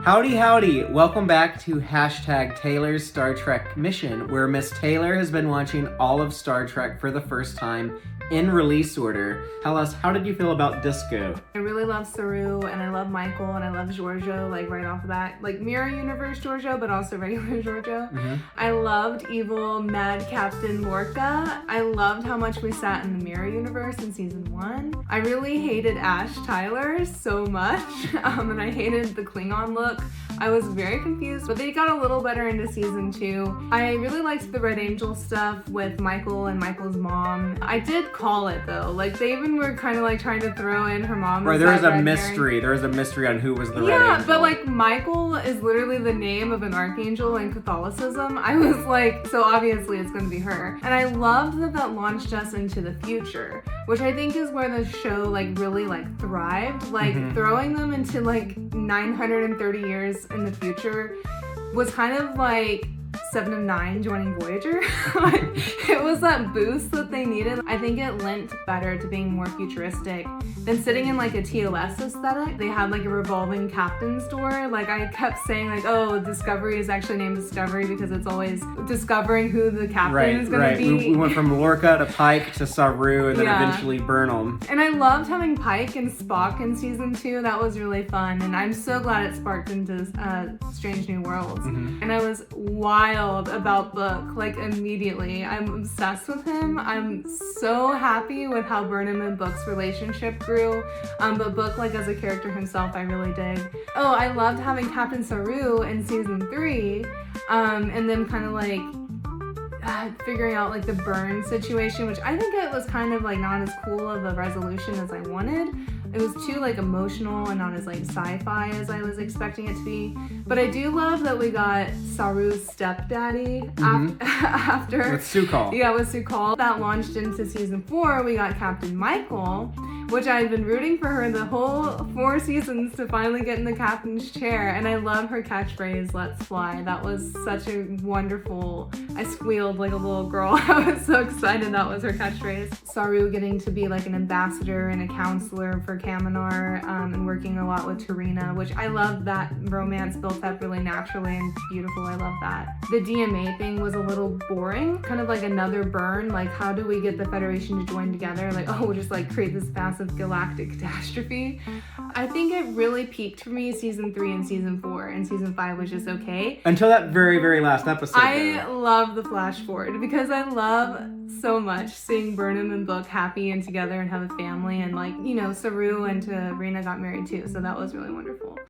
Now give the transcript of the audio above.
Howdy, howdy! Welcome back to #Taylor's Star Trek Mission, where Miss Taylor has been watching all of Star Trek for the first time in release order. Tell us, how did you feel about Disco? I really love Saru, and I love Michael, and I love Giorgio, like right off the bat. Like Mirror Universe Giorgio, but also regular Giorgio. I loved evil Mad Captain Lorca. I loved how much we sat in the Mirror Universe in season 1. I really hated Ash Tyler so much, and I hated the Klingon look. I was very confused, but they got a little better into season 2. I really liked the Red Angel stuff with Michael and Michael's mom. I did call it though. Like they even were kind of like trying to throw in her mom. Right, there was a mystery. There was a mystery on who was the Red Angel. Yeah, but like Michael is literally the name of an archangel in Catholicism. I was like, so obviously it's going to be her. And I loved that that launched us into the future, which I think is where the show like really like thrived. Like throwing them into like 930 years in the future was kind of like 7 of 9 joining Voyager. It was that boost that they needed. I think it lent better to being more futuristic than sitting in like a TOS aesthetic. They had like a revolving captain's door. Like I kept saying like, oh, Discovery is actually named Discovery because it's always discovering who the captain is going to be. We went from Lorca to Pike to Saru and then eventually Burnham. And I loved having Pike and Spock in season 2. That was really fun. And I'm so glad it sparked into Strange New Worlds. And I was wild about Book, like immediately. I'm obsessed with him. I'm so happy with how Burnham and Book's relationship grew. But Book, like as a character himself, I really dig. Oh, I loved having Captain Saru in season 3, and then kind of like figuring out like the burn situation, which I think it was kind of like not as cool of a resolution as I wanted. It was too like emotional and not as like sci-fi as I was expecting it to be. But I do love that we got Saru's stepdaddy after. With Su'Kal. Yeah, with Su'Kal. That launched into season 4. We got Captain Michael, which I had been rooting for her the whole 4 seasons to finally get in the captain's chair. And I love her catchphrase, "Let's fly." That was such a wonderful, I squealed like a little girl. I was so excited that was her catchphrase. Saru getting to be like an ambassador and a counselor for Kaminar, and working a lot with Tarina, which I love that romance built up really naturally and beautiful. I love that. The DMA thing was a little boring, kind of like another burn. Like, how do we get the Federation to join together? Like, oh, we'll just like create this massive galactic catastrophe. I think it really peaked for me season 3 and season 4, and season 5 was just okay. Until that very, very last episode. I love the flash forward because I love so much seeing Burnham and Book happy and together and have a family, and like, you know, Saru and Tarina got married too, so that was really wonderful.